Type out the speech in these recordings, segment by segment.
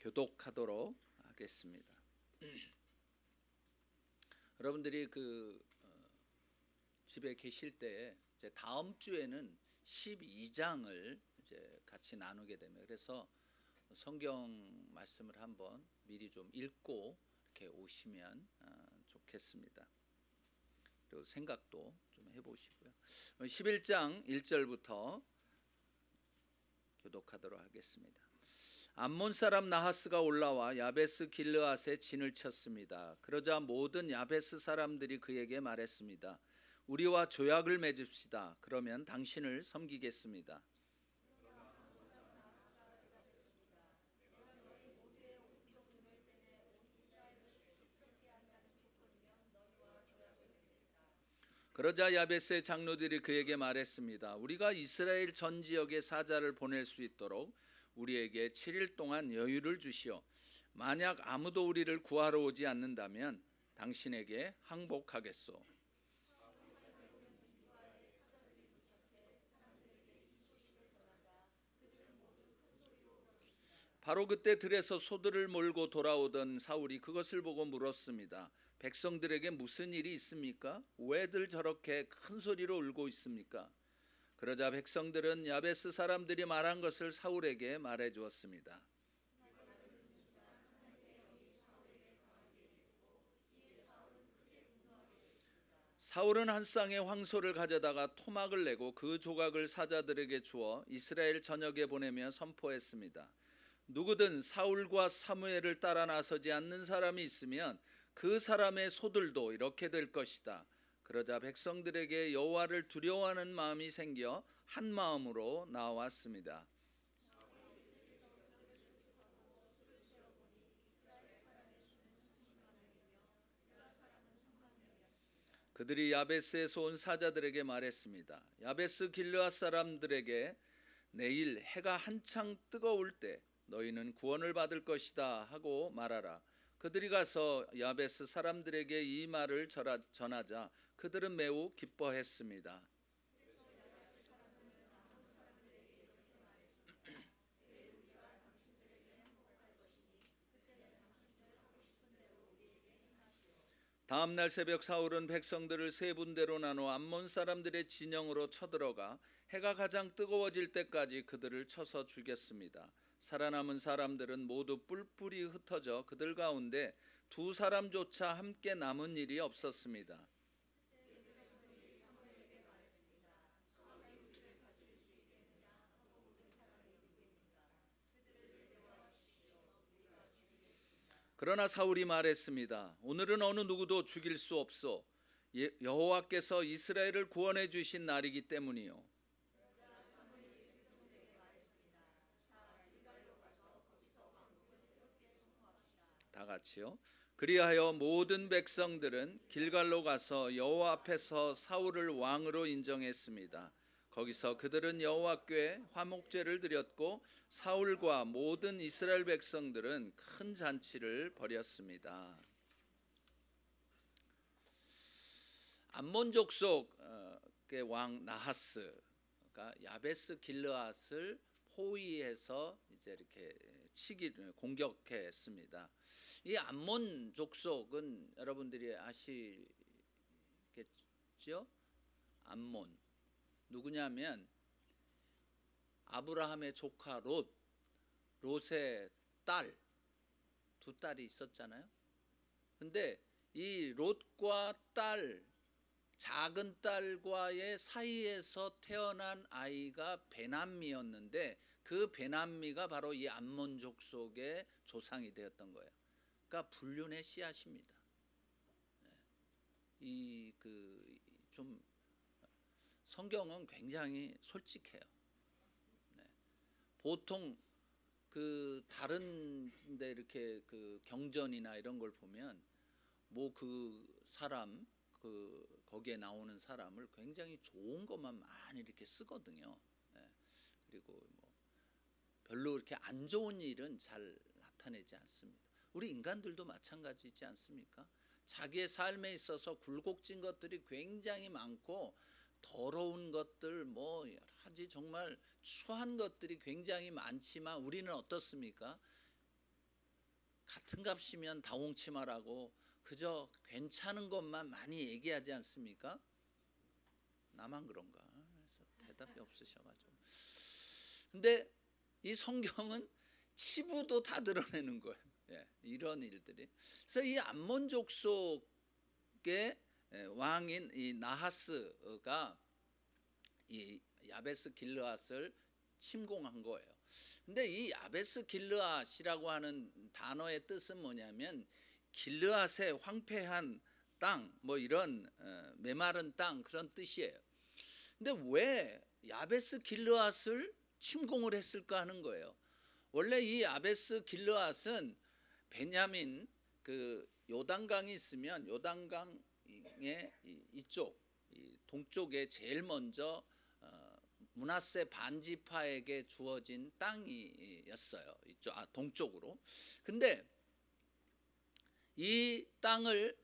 교독하도록 하겠습니다. 여러분들이 집에 계실 때 이제 다음 주에는 12장을 이제 같이 나누게 됩니다. 그래서 성경 말씀을 한번 미리 좀 읽고 이렇게 오시면 좋겠습니다. 그리고 생각도 좀 해보시고요. 11장 1절부터 교독하도록 하겠습니다. 암몬 사람 나하스가 올라와 야베스 길르앗에 진을 쳤습니다. 그러자 모든 야베스 사람들이 그에게 말했습니다. 우리와 조약을 맺읍시다. 그러면 당신을 섬기겠습니다. 그러자 야베스의 장로들이 그에게 말했습니다. 우리가 이스라엘 전 지역에 사자를 보낼 수 있도록 우리에게 7일 동안 여유를 주시오. 만약 아무도 우리를 구하러 오지 않는다면 당신에게 항복하겠소. 바로 그때 들에서 소들을 몰고 돌아오던 사울이 그것을 보고 물었습니다. 백성들에게 무슨 일이 있습니까? 왜들 저렇게 큰 소리로 울고 있습니까? 그러자 백성들은 야베스 사람들이 말한 것을 사울에게 말해 주었습니다. 사울은 한 쌍의 황소를 가져다가 토막을 내고 그 조각을 사자들에게 주어 이스라엘 전역에 보내며 선포했습니다. 누구든 사울과 사무엘을 따라 나서지 않는 사람이 있으면 그 사람의 소들도 이렇게 될 것이다. 그러자 백성들에게 여호와를 두려워하는 마음이 생겨 한 마음으로 나왔습니다. 그들이 야베스에서 온 사자들에게 말했습니다. 야베스 길르앗 사람들에게 내일 해가 한창 뜨거울 때 너희는 구원을 받을 것이다 하고 말하라. 그들이 가서 야베스 사람들에게 이 말을 전하자 그들은 매우 기뻐했습니다. 다음 날 새벽 사울은 백성들을 세 군데로 나눠 암몬 사람들의 진영으로 쳐들어가 해가 가장 뜨거워질 때까지 그들을 쳐서 죽였습니다. 살아남은 사람들은 모두 뿔뿔이 흩어져 그들 가운데 두 사람조차 함께 남은 일이 없었습니다. 그러나 사울이 말했습니다. 오늘은 어느 누구도 죽일 수 없소. 여호와께서 이스라엘을 구원해 주신 날이기 때문이요. 다 같이요. 그리하여 모든 백성들은 길갈로 가서 여호와 앞에서 사울을 왕으로 인정했습니다. 거기서 그들은 여호와께 화목제를 드렸고 사울과 모든 이스라엘 백성들은 큰 잔치를 벌였습니다. 암몬 족속의 왕 나하스가 야베스 길르앗을 포위해서 이제 이렇게 공격했습니다. 이 암몬 족속은 여러분들이 아시겠죠? 암몬 누구냐면 아브라함의 조카 롯의 딸, 두 딸이 있었잖아요. 근데 이 롯과 작은 딸과의 사이에서 태어난 아이가 베남미였는데 그 베남미가 바로 이 암몬 족속의 조상이 되었던 거예요. 그러니까 불륜의 씨앗입니다. 좀 성경은 굉장히 솔직해요. 보통 다른데 이렇게 경전이나 이런 걸 보면 뭐 사람 거기에 나오는 사람을 굉장히 좋은 것만 많이 이렇게 쓰거든요. 그리고 뭐 별로 이렇게 안 좋은 일은 잘 나타내지 않습니다. 우리 인간들도 마찬가지지 않습니까? 자기의 삶에 있어서 굴곡진 것들이 굉장히 많고 더러운 것들 뭐 여러 가지 정말 추한 것들이 굉장히 많지만 우리는 어떻습니까? 같은 값이면 다홍치마라고 그저 괜찮은 것만 많이 얘기하지 않습니까? 나만 그런가? 그래서 대답이 없으셔가지고. 근데 이 성경은 치부도 다 드러내는 거예요. 예, 이런 일들이. 그래서 이 암몬 족속의 왕인 이 나하스가 이 야베스 길르앗을 침공한 거예요. 근데 이 야베스 길르앗이라고 하는 단어의 뜻은 뭐냐면 길르앗의 황폐한 땅, 뭐 이런 메마른 땅 그런 뜻이에요. 근데 왜 야베스 길르앗을 침공을 했을까 하는 거예요. 원래 이 야베스 길르앗은 베냐민 그 요단강이 있으면 요단강의 이쪽 동쪽에 제일 먼저 므낫세 반지파에게 주어진 땅이었어요. 이쪽 동쪽으로. 근데 이 땅을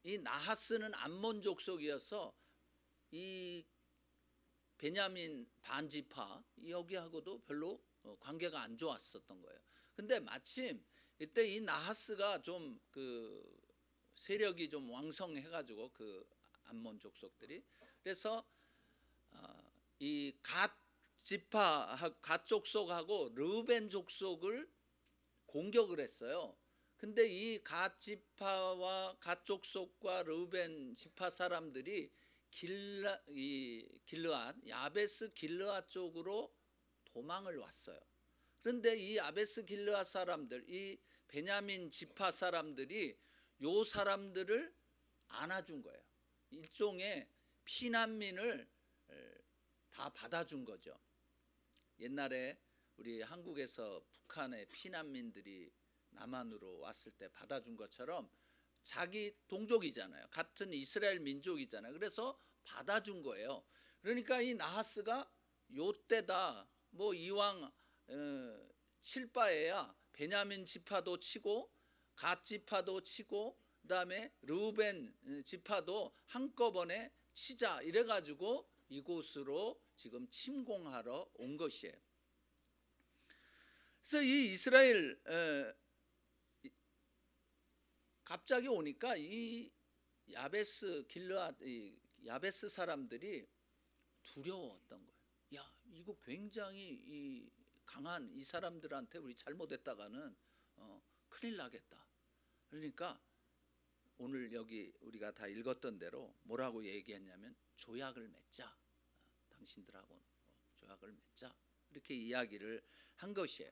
이 나하스는 암몬 족속이어서 이 베냐민 반지파 여기하고도 별로 관계가 안 좋았었던 거예요. 근데 마침 이때 이 나하스가 좀 그 세력이 좀 왕성해가지고 그 암몬 족속들이 그래서 이 갓 지파 갓 족속하고 르우벤 족속을 공격을 했어요. 근데 이 갓 지파와 갓 족속과 르우벤 지파 사람들이 길르앗 야베스 길르앗 쪽으로 도망을 왔어요. 그런데 이 야베스 길르앗 사람들, 이 베냐민 지파 사람들이 요 사람들을 안아준 거예요. 일종의 피난민을 다 받아준 거죠. 옛날에 우리 한국에서 북한의 피난민들이 남한으로 왔을 때 받아준 것처럼 자기 동족이잖아요. 같은 이스라엘 민족이잖아요. 그래서 받아준 거예요. 그러니까 이 나하스가 요때다 뭐 이왕 칠 바에야 베냐민 지파도 치고 갓 지파도 치고 그다음에 르우벤 지파도 한꺼번에 치자 이래가지고 이곳으로 지금 침공하러 온 것이에요. 그래서 이 이스라엘 갑자기 오니까 이 야베스 길르앗 야베스 사람들이 두려웠던 거예요. 야, 이거 굉장히 이 강한 이 사람들한테 우리 잘못했다가는 큰일 나겠다. 그러니까 오늘 여기 우리가 다 읽었던 대로 뭐라고 얘기했냐면 조약을 맺자. 당신들하고 조약을 맺자. 이렇게 이야기를 한 것이에요.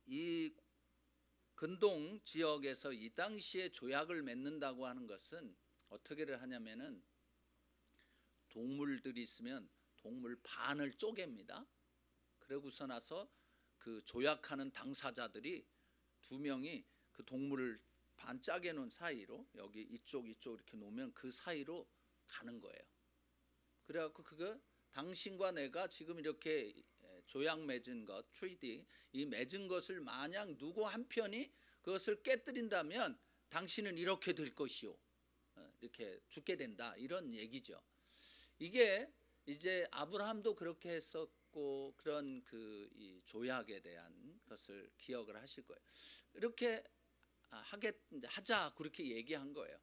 이 근동 지역에서 이 당시에 조약을 맺는다고 하는 것은 어떻게를 하냐면은 동물들이 있으면 동물 반을 쪼갭니다. 그러고서 나서 그 조약하는 당사자들이 두 명이 그 동물을 반 짜게 놓은 사이로 여기 이쪽 이렇게 놓으면 그 사이로 가는 거예요. 그래갖고 그거 당신과 내가 지금 이렇게 조약 맺은 것, 트리티 이 맺은 것을 만약 누구 한 편이 그것을 깨뜨린다면 당신은 이렇게 될 것이요, 이렇게 죽게 된다 이런 얘기죠. 이게 이제 아브라함도 그렇게 했었고 그런 그 이 조약에 대한 것을 기억을 하실 거예요. 이렇게 하자 그렇게 얘기한 거예요.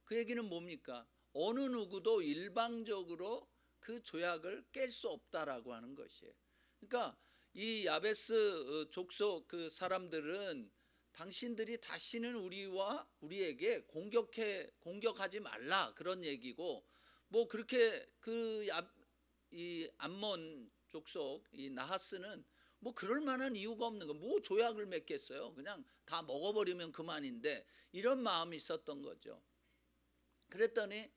그 얘기는 뭡니까? 어느 누구도 일방적으로 그 조약을 깰 수 없다라고 하는 것이에요. 그러니까 이 야베스 족속 그 사람들은 당신들이 다시는 우리에게 공격하지 말라 그런 얘기고, 뭐 그렇게 이 암몬 족속 이 나하스는 뭐 그럴 만한 이유가 없는 거, 뭐 조약을 맺겠어요. 그냥 다 먹어버리면 그만인데 이런 마음이 있었던 거죠. 그랬더니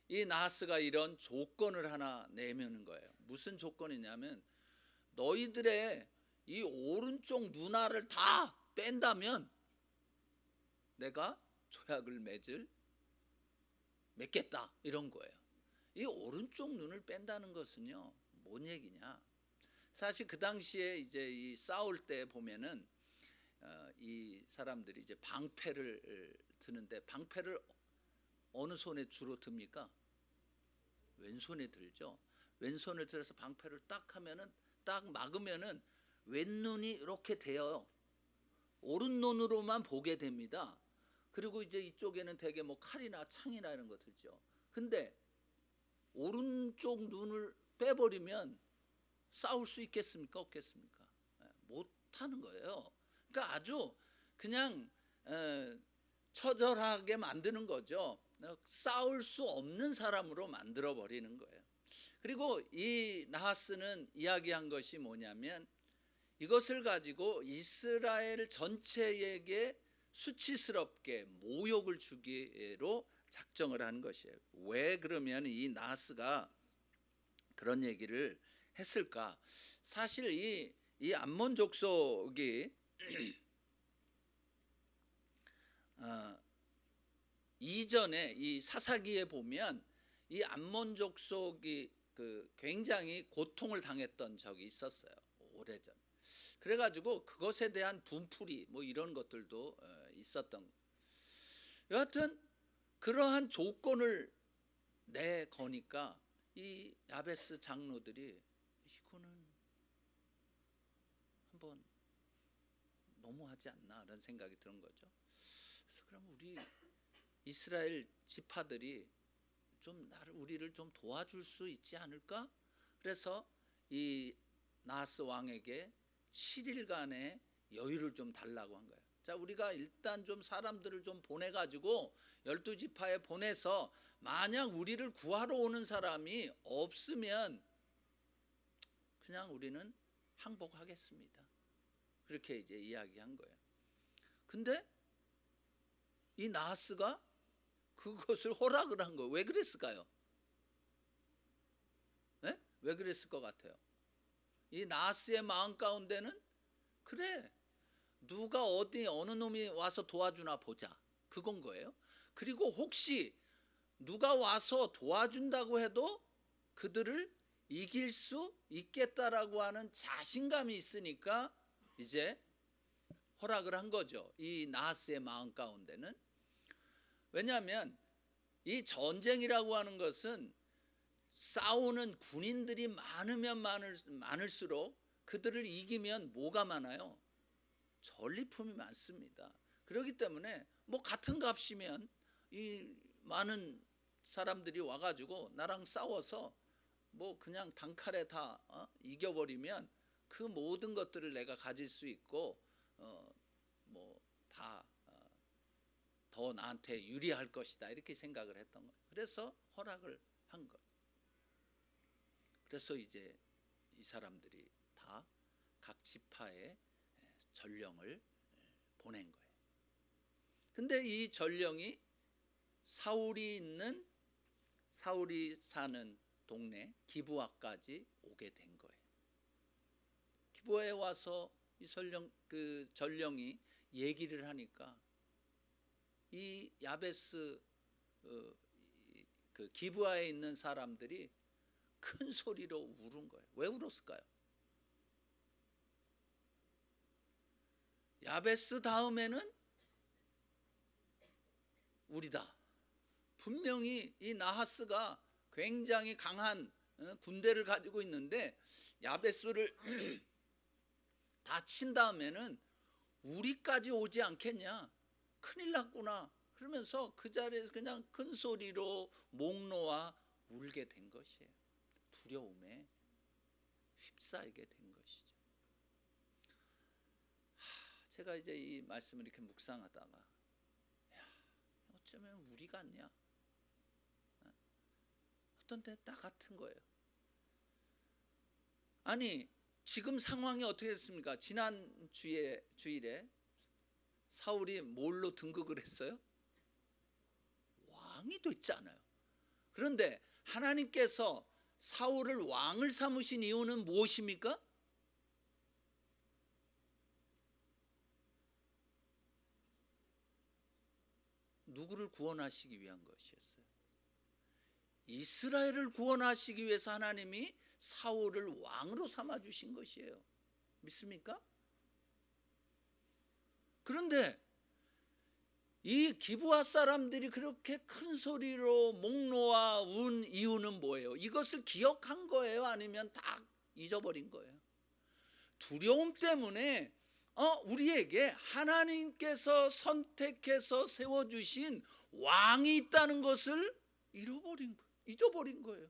이 나하스가 이런 조건을 하나 내미는 거예요. 무슨 조건이냐면 너희들의 이 오른쪽 눈알을 다 뺀다면 내가 조약을 맺겠다 이런 거예요. 이 오른쪽 눈을 뺀다는 것은요 뭔 얘기냐? 사실 그 당시에 이제 이 싸울 때 보면은 이 사람들이 이제 방패를 드는데 방패를 어느 손에 주로 듭니까? 왼손에 들죠. 왼손을 들어서 방패를 딱 하면은 딱 막으면은 왼눈이 이렇게 돼요. 오른눈으로만 보게 됩니다. 그리고 이제 이쪽에는 되게 뭐 칼이나 창이나 이런 거 들죠. 근데 오른쪽 눈을 빼버리면 싸울 수 있겠습니까? 없겠습니까? 못하는 거예요. 그러니까 아주 그냥 처절하게 만드는 거죠. 싸울 수 없는 사람으로 만들어 버리는 거예요. 그리고 이 나하스는 이야기한 것이 뭐냐면 이것을 가지고 이스라엘 전체에게 수치스럽게 모욕을 주기로 작정을 한 것이에요. 왜 그러면 이 나하스가 그런 얘기를 했을까? 사실 이 암몬 족속이 이전에 이 사사기에 보면 이 암몬 족속이 굉장히 고통을 당했던 적이 있었어요. 오래전. 그래가지고 그것에 대한 분풀이 뭐 이런 것들도 있었던. 여하튼 그러한 조건을 내거니까 이 야베스 장로들이 이거는 한번 너무하지 않나 이런 생각이 드는 거죠. 그래서 그럼 우리 이스라엘 지파들이 좀 우리를 좀 도와줄 수 있지 않을까? 그래서 이 나하스 왕에게 7일간의 여유를 좀 달라고 한 거예요. 자, 우리가 일단 좀 사람들을 좀 보내가지고 12지파에 보내서 만약 우리를 구하러 오는 사람이 없으면 그냥 우리는 항복하겠습니다. 그렇게 이제 이야기한 거예요. 근데 이 나하스가 그것을 허락을 한 거예요. 왜 그랬을까요? 네? 왜 그랬을 것 같아요? 이 나하스의 마음 가운데는 그래, 누가 어느 놈이 와서 도와주나 보자, 그건 거예요. 그리고 혹시 누가 와서 도와준다고 해도 그들을 이길 수 있겠다라고 하는 자신감이 있으니까 이제 허락을 한 거죠. 이 나하스의 마음 가운데는. 왜냐하면 이 전쟁이라고 하는 것은 싸우는 군인들이 많으면 많을수록 그들을 이기면 뭐가 많아요? 전리품이 많습니다. 그렇기 때문에 뭐 같은 값이면 이 많은 사람들이 와가지고 나랑 싸워서 뭐 그냥 단칼에 다 이겨버리면 그 모든 것들을 내가 가질 수 있고 뭐 다 더 나한테 유리할 것이다 이렇게 생각을 했던 거예요. 그래서 허락을 한 것. 그래서 이제 이 사람들이 다 각 지파에 전령을 보낸 거예요. 근데 이 전령이 사울이 사는 동네 기브아까지 오게 된 거예요. 기브아에 와서 이 전령이 얘기를 하니까 이 야베스 기브아에 있는 사람들이 큰 소리로 울은 거예요. 왜 울었을까요? 야베스 다음에는 우리다. 분명히 이 나하스가 굉장히 강한 군대를 가지고 있는데 야베스를 다 친 다음에는 우리까지 오지 않겠냐? 큰일 났구나. 그러면서 그 자리에서 그냥 큰 소리로 목 놓아 울게 된 것이에요. 두려움에 휩싸이게 된 것이죠. 제가 이제 이 말씀을 이렇게 묵상하다가 어쩌면 우리 같냐? 어떤 때 딱 같은 거예요. 아니 지금 상황이 어떻게 됐습니까? 지난 주일에 사울이 뭘로 등극을 했어요? 왕이 됐잖아요. 그런데 하나님께서 사울을 왕을 삼으신 이유는 무엇입니까? 누구를 구원하시기 위한 것이었어요. 이스라엘을 구원하시기 위해서 하나님이 사울을 왕으로 삼아주신 것이에요. 믿습니까? 그런데 이 기브아 사람들이 그렇게 큰 소리로 목 놓아 운 이유는 뭐예요? 이것을 기억한 거예요? 아니면 다 잊어버린 거예요? 두려움 때문에 우리에게 하나님께서 선택해서 세워주신 왕이 있다는 것을 잊어버린 거예요.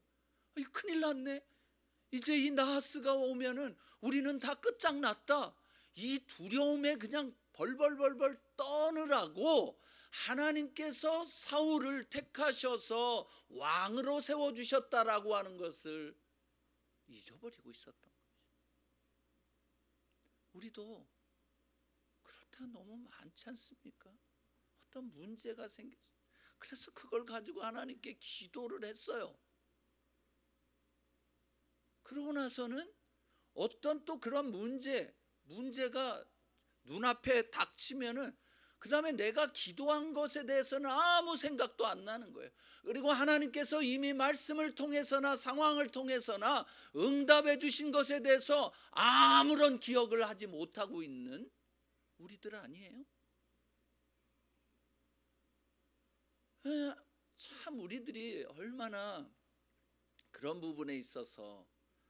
큰일 났네. 이제 이 나하스가 오면은 우리는 다 끝장났다. 이 두려움에 그냥 벌벌벌벌 떠느라고 하나님께서 사울을 택하셔서 왕으로 세워주셨다라고 하는 것을 잊어버리고 있었던 거죠. 우리도 그럴 때가 너무 많지 않습니까? 어떤 문제가 생겼어요. 그래서 그걸 가지고 하나님께 기도를 했어요. 그러고 나서는 어떤 또 그런 문제가 눈앞에 닥치면은 그 다음에 내가 기도한 것에 대해서는 아무 생각도 안 나는 거예요. 그리고 하나님께서 이미 말씀을 통해서나 상황을 통해서나 응답해 주신 것에 대해서 아무런 기억을 하지 못하고 있는 우리들 아니에요? 참 우리들이 얼마나 그런 부분에 있어서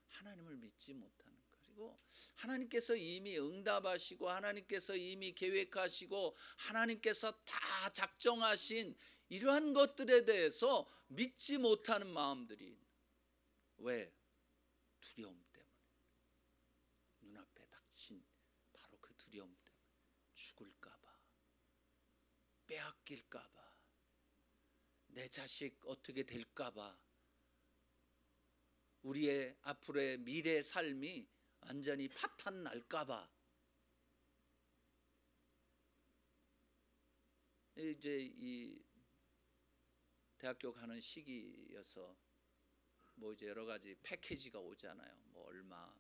하나님을 믿지 못하는, 그리고 하나님께서 이미 응답하시고 하나님께서 이미 계획하시고 하나님께서 다 작정하신 이러한 것들에 대해서 믿지 못하는 마음들이, 왜? 두려움 때문에, 눈앞에 닥친 바로 그 두려움 때문에, 죽을까봐, 빼앗길까봐, 내 자식 어떻게 될까봐, 우리의 앞으로의 미래 삶이 완전히 파탄 날까봐. 이제 이 대학교 가는 시기여서 뭐 이제 여러 가지 패키지가 오잖아요. 뭐 얼마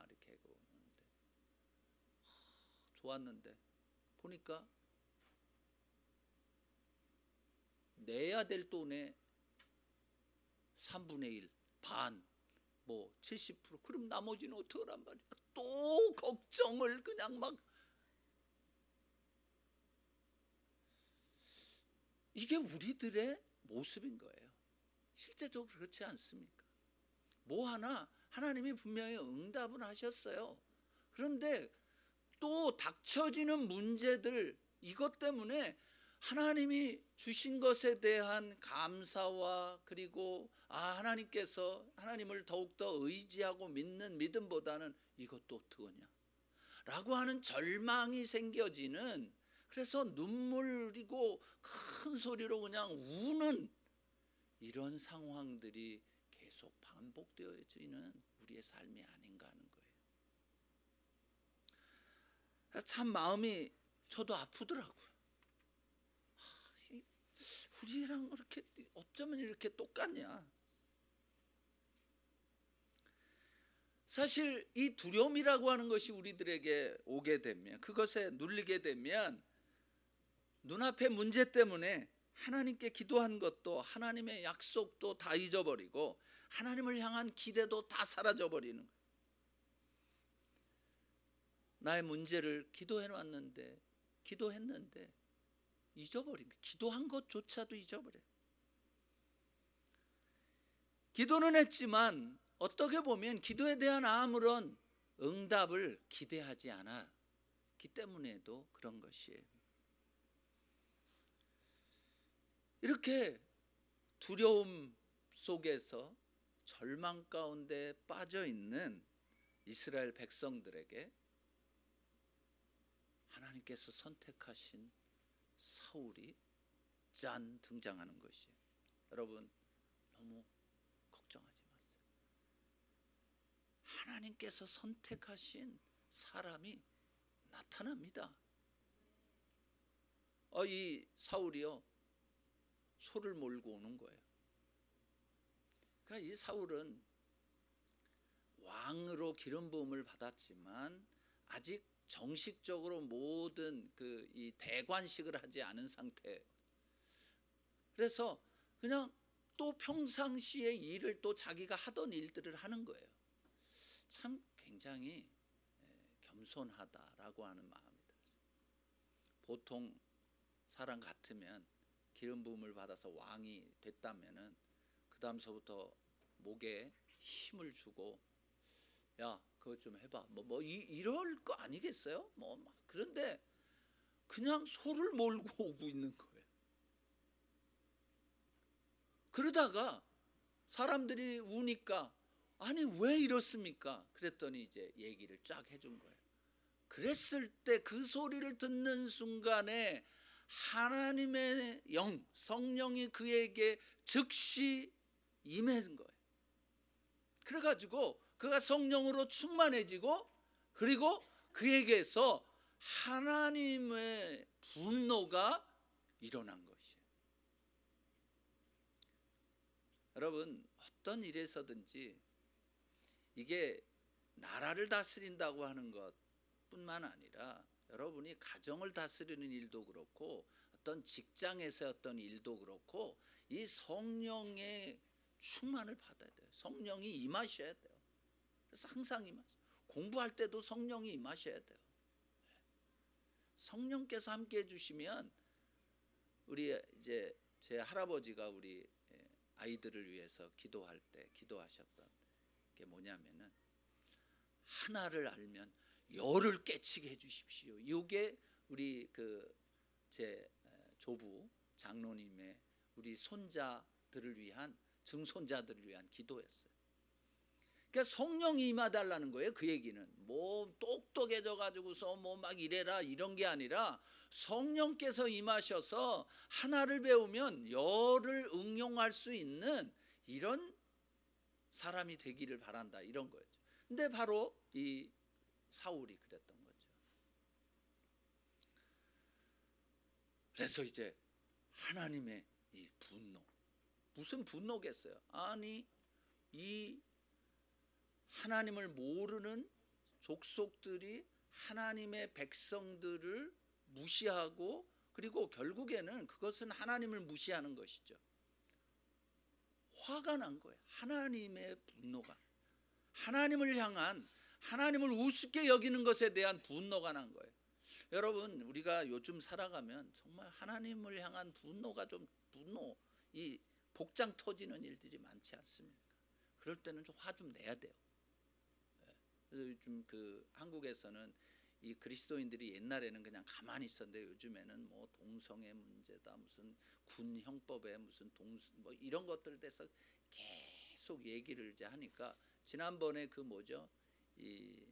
이렇게 하고 오는데 좋았는데 보니까 내야 될 돈의 3분의 1, 반, 뭐 70%, 그럼 나머지는 어떡하란 말이야. 또 걱정을 그냥 막. 이게 우리들의 모습인 거예요. 실제적으로 그렇지 않습니까? 뭐 하나 하나님이 분명히 응답은 하셨어요. 그런데 또 닥쳐지는 문제들, 이것 때문에 하나님이 주신 것에 대한 감사와, 그리고 하나님께서, 하나님을 더욱더 의지하고 믿는 믿음보다는 이것도 어떡하냐 라고 하는 절망이 생겨지는, 그래서 눈물이고 큰 소리로 그냥 우는 이런 상황들이 계속 반복되어지는 우리의 삶이 아닌가 하는 거예요. 참 마음이 저도 아프더라고요. 우리랑 그렇게 어쩌면 이렇게 똑같냐. 사실 이 두려움이라고 하는 것이 우리들에게 오게 되면, 그것에 눌리게 되면 눈앞의 문제 때문에 하나님께 기도한 것도, 하나님의 약속도 다 잊어버리고 하나님을 향한 기대도 다 사라져버리는 거예요. 나의 문제를 기도했는데 잊어버린 거예요. 기도한 것조차도 잊어버려요. 기도는 했지만 어떻게 보면 기도에 대한 아무런 응답을 기대하지 않았기 때문에도 그런 것이에요. 이렇게 두려움 속에서 절망 가운데 빠져 있는 이스라엘 백성들에게 하나님께서 선택하신 사울이 짠 등장하는 것이에요. 여러분 너무 걱정하지 마세요. 하나님께서 선택하신 사람이 나타납니다. 이 사울이요, 소를 몰고 오는 거예요. 그러니까 이 사울은 왕으로 기름 부음을 받았지만 아직 정식적으로 모든 이 대관식을 하지 않은 상태. 그래서 그냥 또 평상시의 일을 또 자기가 하던 일들을 하는 거예요. 참 굉장히 겸손하다라고 하는 마음이 들었어요. 보통 사람 같으면 기름 부음을 받아서 왕이 됐다면은 그 다음서부터 목에 힘을 주고, 야 그것 좀 해봐. 이럴 거 아니겠어요? 그런데 그냥 소를 몰고 오고 있는 거예요. 그러다가 사람들이 우니까 아니 왜 이렇습니까? 그랬더니 이제 얘기를 쫙 해준 거예요. 그랬을 때 그 소리를 듣는 순간에 하나님의 영, 성령이 그에게 즉시 임한 거예요. 그래가지고 그가 성령으로 충만해지고, 그리고 그에게서 하나님의 분노가 일어난 것이에요. 여러분, 어떤 일에서든지 이게 나라를 다스린다고 하는 것뿐만 아니라 여러분이 가정을 다스리는 일도 그렇고 어떤 직장에서 어떤 일도 그렇고 이 성령의 충만을 받아야 돼요. 성령이 임하셔야 돼요. 그래서 항상 공부할 때도 성령이 임하셔야 돼요. 성령께서 함께 해주시면, 우리 이제 제 할아버지가 우리 아이들을 위해서 기도할 때 기도하셨던 게 뭐냐면은, 하나를 알면 열을 깨치게 해주십시오. 이게 우리 제 조부 장로님의 우리 손자들을 위한, 증손자들을 위한 기도였어요. 그러니까 성령이 임하달라는 거예요. 그 얘기는 똑똑해져 가지고서 막 이래라 이런 게 아니라, 성령께서 임하셔서 하나를 배우면 열을 응용할 수 있는 이런 사람이 되기를 바란다, 이런 거였죠. 근데 바로 이 사울이 그랬던 거죠. 그래서 이제 하나님의 이 분노, 무슨 분노겠어요? 아니, 이 하나님을 모르는 족속들이 하나님의 백성들을 무시하고, 그리고 결국에는 그것은 하나님을 무시하는 것이죠. 화가 난 거예요. 하나님의 분노가, 하나님을 향한, 하나님을 우습게 여기는 것에 대한 분노가 난 거예요. 여러분, 우리가 요즘 살아가면 정말 하나님을 향한 분노가 이 복장 터지는 일들이 많지 않습니까? 그럴 때는 좀 화 좀 내야 돼요. 요즘 한국에서는 이 그리스도인들이 옛날에는 그냥 가만히 있었는데, 요즘에는 동성애 문제다, 무슨 군 형법에 무슨 이런 것들 대해서 계속 얘기를 이제 하니까, 지난번에 이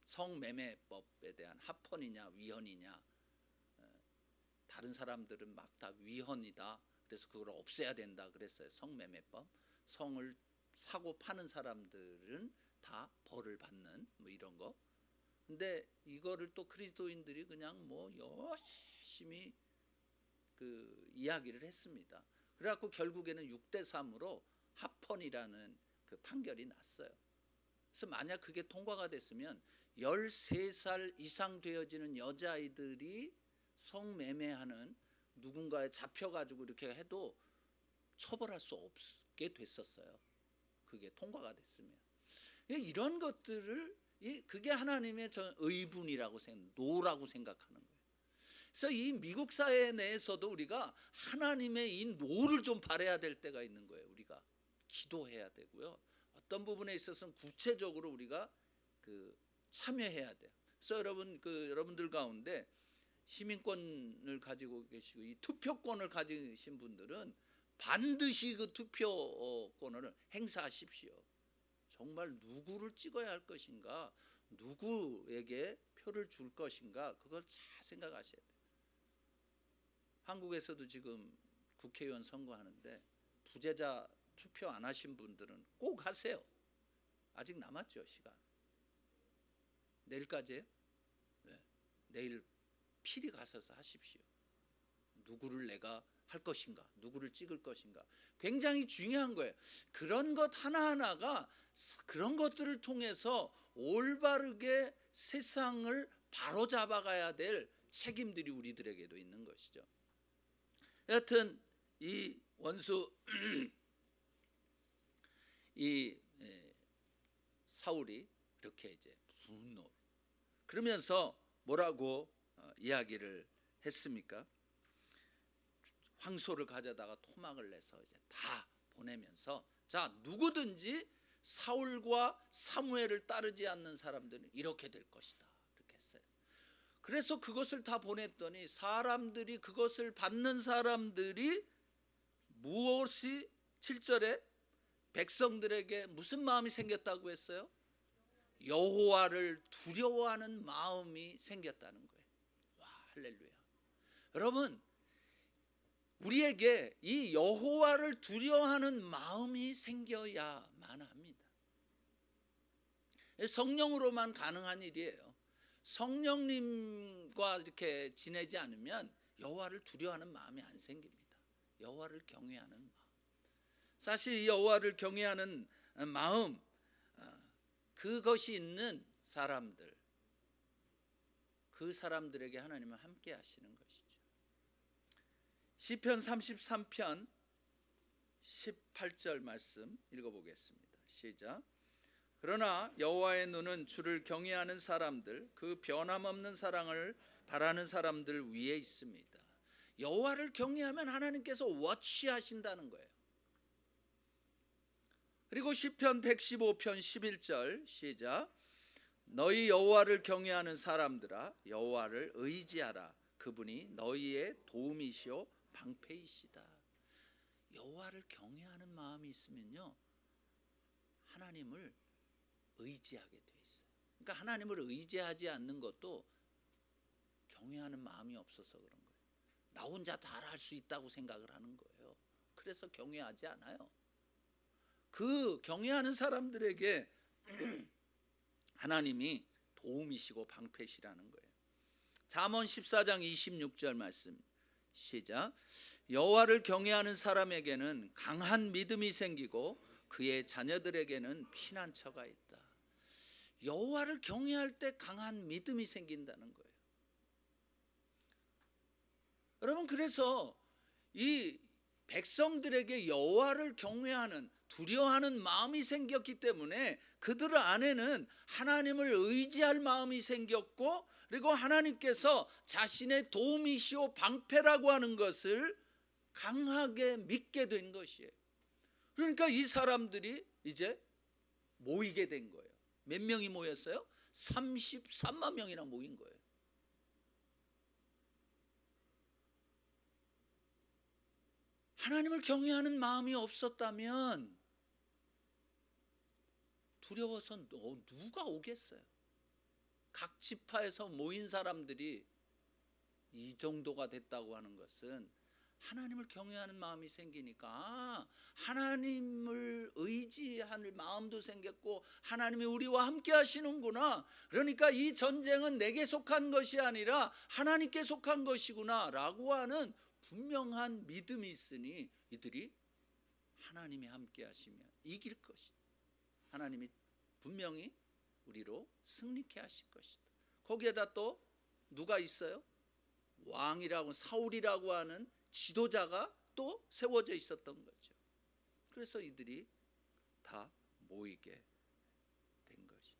성매매법에 대한 합헌이냐 위헌이냐, 다른 사람들은 막 다 위헌이다, 그래서 그걸 없애야 된다 그랬어요. 성매매법, 성을 사고 파는 사람들은 다 벌을 받는 이런 거. 근데 이거를 또 그리스도인들이 그냥 열심히 이야기를 했습니다. 그래갖고 결국에는 6대3으로 합헌이라는 판결이 났어요. 그래서 만약 그게 통과가 됐으면 13살 이상 되어지는 여자아이들이 성매매하는 누군가에 잡혀가지고 이렇게 해도 처벌할 수 없게 됐었어요. 그게 통과가 됐으면. 이런 것들을, 그게 하나님의 의분이라고 노라고 생각하는 거예요. 그래서 이 미국 사회 내에서도 우리가 하나님의 이 노를 좀 바라야 될 때가 있는 거예요. 우리가 기도해야 되고요. 어떤 부분에 있어서는 구체적으로 우리가 참여해야 돼요. 그래서 여러분들 가운데 시민권을 가지고 계시고 이 투표권을 가지신 분들은 반드시 그 투표권을 행사하십시오. 정말 누구를 찍어야 할 것인가, 누구에게 표를 줄 것인가, 그걸 잘 생각하셔야 돼요. 한국에서도 지금 국회의원 선거하는데 부재자 투표 안 하신 분들은 꼭 하세요. 아직 남았죠, 시간. 내일까지예요? 네. 내일 필히 가셔서 하십시오. 누구를 내가 할 것인가, 누구를 찍을 것인가, 굉장히 중요한 거예요. 그런 것 하나하나가, 그런 것들을 통해서 올바르게 세상을 바로잡아가야 될 책임들이 우리들에게도 있는 것이죠. 여하튼 이 원수 이 사울이 이렇게 이제 분노, 그러면서 뭐라고 이야기를 했습니까? 황소를 가져다가 토막을 내서 이제 다 보내면서, 자, 누구든지 사울과 사무엘을 따르지 않는 사람들은 이렇게 될 것이다. 이렇게 했어요. 그래서 그것을 다 보냈더니 사람들이 그것을 받는 사람들이 무엇이 7절에 백성들에게 무슨 마음이 생겼다고 했어요? 여호와를 두려워하는 마음이 생겼다는 거예요. 와, 할렐루야. 여러분, 우리에게 이 여호와를 두려워하는 마음이 생겨야만 합니다. 성령으로만 가능한 일이에요. 성령님과 이렇게 지내지 않으면 여호와를 두려워하는 마음이 안 생깁니다. 여호와를 경외하는 마음. 사실 이 여호와를 경외하는 마음, 그것이 있는 사람들, 그 사람들에게 하나님은 함께 하시는 것이죠. 시편 33편 18절 말씀 읽어보겠습니다. 시작. 그러나 여호와의 눈은 주를 경외하는 사람들, 그 변함없는 사랑을 바라는 사람들 위에 있습니다. 여호와를 경외하면 하나님께서 워치하신다는 거예요. 그리고 시편 115편 11절 시작. 너희 여호와를 경외하는 사람들아, 여호와를 의지하라. 그분이 너희의 도움이시오 방패이시다. 여호와를 경외하는 마음이 있으면요, 하나님을 의지하게 돼 있어요. 그러니까 하나님을 의지하지 않는 것도 경외하는 마음이 없어서 그런 거예요. 나 혼자 다 할 수 있다고 생각을 하는 거예요. 그래서 경외하지 않아요. 그 경외하는 사람들에게 하나님이 도움이시고 방패시라는 거예요. 잠언 14장 26절 말씀 시작. 여호와를 경외하는 사람에게는 강한 믿음이 생기고 그의 자녀들에게는 피난처가 있다. 여호와를 경외할 때 강한 믿음이 생긴다는 거예요. 여러분, 그래서 이 백성들에게 여호와를 경외하는, 두려워하는 마음이 생겼기 때문에 그들 안에는 하나님을 의지할 마음이 생겼고, 그리고 하나님께서 자신의 도움이시오 방패라고 하는 것을 강하게 믿게 된 것이에요. 그러니까 이 사람들이 이제 모이게 된 거예요. 몇 명이 모였어요? 33만 명이나 모인 거예요. 하나님을 경외하는 마음이 없었다면 두려워서 누가 오겠어요? 각 지파에서 모인 사람들이 이 정도가 됐다고 하는 것은 하나님을 경외하는 마음이 생기니까 하나님을 의지할 마음도 생겼고, 하나님이 우리와 함께 하시는구나, 그러니까 이 전쟁은 내게 속한 것이 아니라 하나님께 속한 것이구나 라고 하는 분명한 믿음이 있으니 이들이 하나님이 함께 하시면 이길 것이다. 하나님이 분명히 우리로 승리케 하실 것이다. 거기에다 또 누가 있어요? 왕이라고, 사울이라고 하는 지도자가 또 세워져 있었던 거죠. 그래서 이들이 다 모이게 된 것이.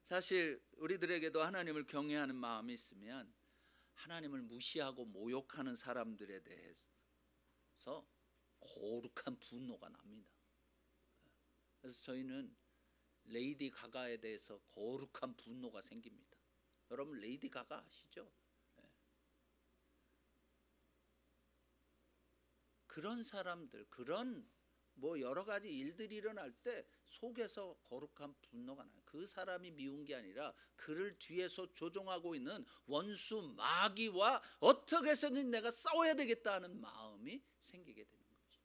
사실 우리들에게도 하나님을 경외하는 마음이 있으면 하나님을 무시하고 모욕하는 사람들에 대해서 거룩한 분노가 납니다. 그래서 저희는 레이디 가가에 대해서 거룩한 분노가 생깁니다. 여러분 레이디 가가 아시죠? 그런 사람들, 그런 뭐 여러 가지 일들이 일어날 때 속에서 거룩한 분노가 나요. 그 사람이 미운 게 아니라 그를 뒤에서 조종하고 있는 원수 마귀와 어떻게 해서든 내가 싸워야 되겠다 하는 마음이 생기게 되는 거죠.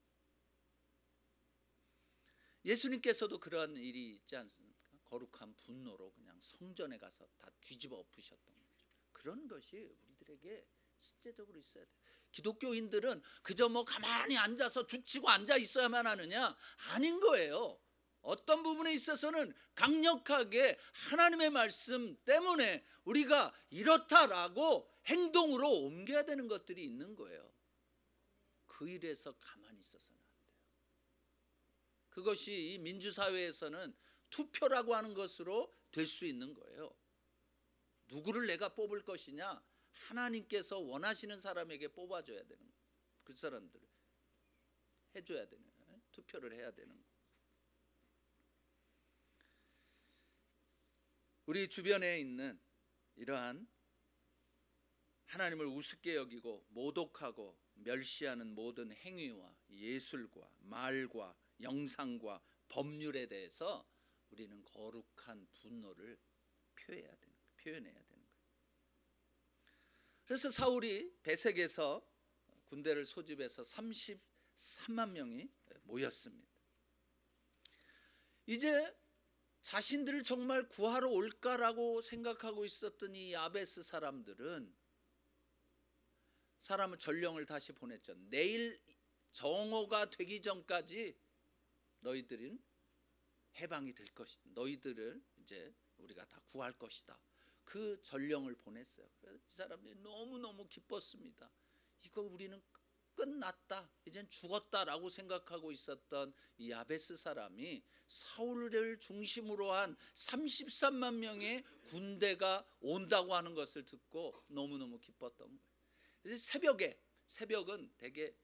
예수님께서도 그러한 일이 있지 않습니까? 거룩한 분노로 그냥 성전에 가서 다 뒤집어 엎으셨던 거죠. 그런 것이 우리들에게 실제적으로 있어야 돼요. 기독교인들은 그저 뭐 가만히 앉아서 죽치고 앉아 있어야만 하느냐? 아닌 거예요. 어떤 부분에 있어서는 강력하게 하나님의 말씀 때문에 우리가 이렇다라고 행동으로 옮겨야 되는 것들이 있는 거예요. 그 일에서 가만히 있어서는 안 돼요. 그것이 이 민주사회에서는 투표라고 하는 것으로 될 수 있는 거예요. 누구를 내가 뽑을 것이냐? 하나님께서 원하시는 사람에게 뽑아줘야 되는 거예요. 그 사람들을 해줘야 되는 거예요. 투표를 해야 되는 거예요. 우리 주변에 있는 이러한 하나님을 우습게 여기고 모독하고 멸시하는 모든 행위와 예술과 말과 영상과 법률에 대해서 우리는 거룩한 분노를 표현해야 되는 거예요. 그래서 사울이 베색에서 군대를 소집해서 33만 명이 모였습니다. 이제 자신들을 정말 구하러 올까라고 생각하고 있었던 이 야베스 사람들은 사람을 전령을 다시 보냈죠. 내일 정오가 되기 전까지 너희들은 해방이 될 것이다. 너희들을 이제 우리가 다 구할 것이다. 그 전령을 보냈어요. 그래서 이 사람들이 너무너무 기뻤습니다. 이거 우리는 끝났다. 이젠 죽었다라고 생각하고 있었던 이 야베스 사람이 사울을 중심으로 한 33만 명의 군대가 온다고 하는 것을 듣고 너무너무 기뻤던 거예요. 그래서 새벽은 대개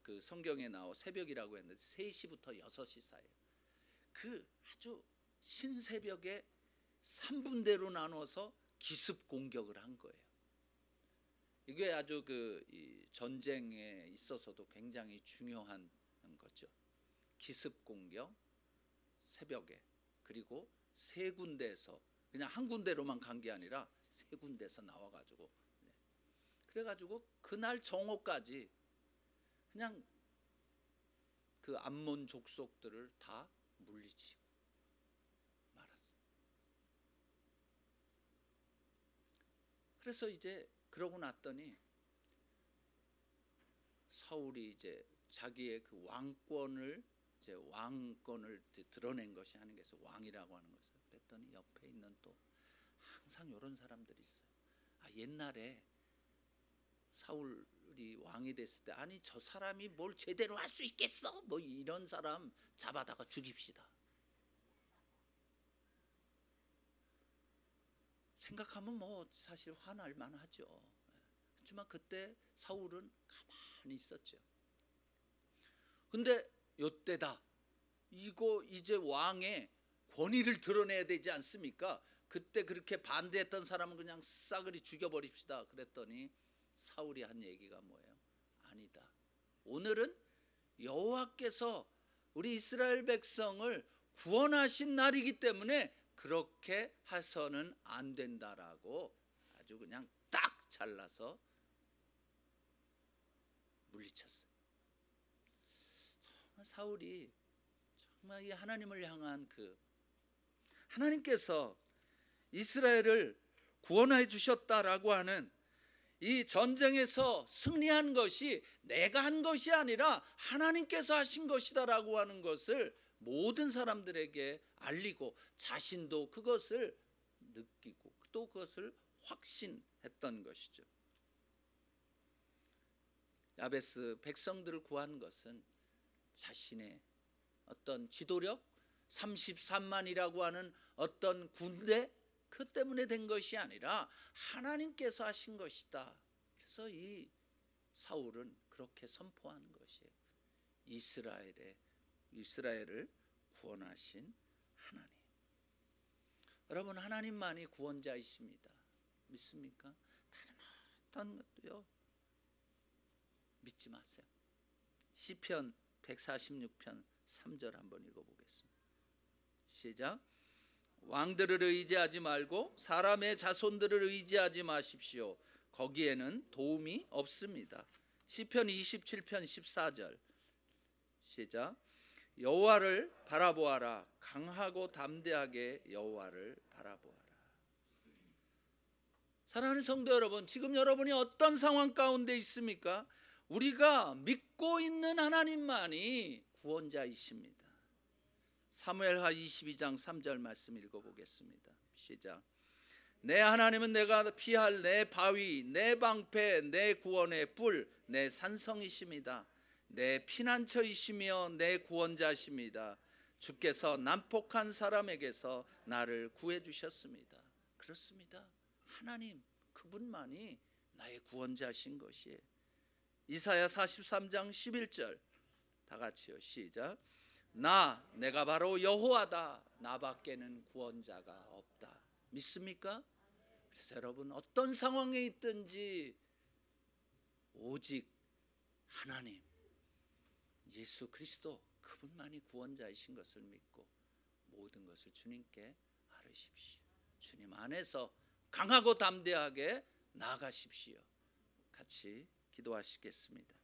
그 성경에 나와 새벽이라고 했는데 3시부터 6시 사이에 그 아주 신새벽에 3분대로 나눠서 기습 공격을 한 거예요. 이게 아주 이 전쟁에 있어서도 굉장히 중요한 거죠. 기습 공격 새벽에, 그리고 세 군데에서, 그냥 한 군데로만 간 게 아니라 세 군데에서 나와가지고, 그래가지고 그날 정오까지 그냥 그 암몬 족속들을 다 물리치고 말았어요. 그래서 이제 그러고 났더니 사울이 이제 자기의 그 왕권을 드러낸 것이 하는 것에서 왕이라고 하는 것을, 그랬더니 옆에 있는 또 항상 이런 사람들이 있어요. 옛날에 사울이 왕이 됐을 때, 아니 저 사람이 뭘 제대로 할 수 있겠어? 뭐 이런 사람 잡아다가 죽입시다. 생각하면 뭐 사실 화날 만하죠. 하지만 그때 사울은 가만히 있었죠. 근데 요때다. 이거 이제 왕의 권위를 드러내야 되지 않습니까? 그때 그렇게 반대했던 사람은 그냥 싸그리 죽여버립시다. 그랬더니 사울이 한 얘기가 뭐예요? 아니다. 오늘은 여호와께서 우리 이스라엘 백성을 구원하신 날이기 때문에 그렇게 해서는 안 된다라고 아주 그냥 딱 잘라서 물리쳤어요. 정말 사울이 정말 이 하나님을 향한 하나님께서 이스라엘을 구원해 주셨다라고 하는 이 전쟁에서 승리한 것이 내가 한 것이 아니라 하나님께서 하신 것이다라고 하는 것을 모든 사람들에게 알리고 자신도 그것을 느끼고 또 그것을 확신했던 것이죠. 야베스 백성들을 구한 것은 자신의 어떤 지도력, 33만이라고 하는 어떤 군대, 그 때문에 된 것이 아니라 하나님께서 하신 것이다. 그래서 이 사울은 그렇게 선포하는 것이에요. 이스라엘을 구원하신 하나님. 여러분, 하나님만이 구원자이십니다. 믿습니까? 다른 어떤 것도요 믿지 마세요. 시편 146편 3절 한번 읽어보겠습니다. 시작. 왕들을 의지하지 말고 사람의 자손들을 의지하지 마십시오. 거기에는 도움이 없습니다. 시편 27편 14절. 시작. 여호와를 바라보아라. 강하고 담대하게 여호와를 바라보아라. 사랑하는 성도 여러분, 지금 여러분이 어떤 상황 가운데 있습니까? 우리가 믿고 있는 하나님만이 구원자이십니다. 사무엘하 22장 3절 말씀 읽어보겠습니다. 시작. 내 하나님은 내가 피할 내 바위, 내 방패, 내 구원의 뿔, 내 산성이십니다. 내 피난처이시며 내 구원자십니다. 주께서 난폭한 사람에게서 나를 구해주셨습니다. 그렇습니다. 하나님, 그분만이 나의 구원자신 것이에요. 이사야 43장 11절 다 같이요. 시작. 내가 바로 여호와다. 나밖에는 구원자가 없다. 믿습니까? 그래서 여러분 어떤 상황에 있든지 오직 하나님 예수 그리스도 그분만이 구원자이신 것을 믿고 모든 것을 주님께 아뢰십시오. 주님 안에서 강하고 담대하게 나아가십시오. 같이 기도하시겠습니다.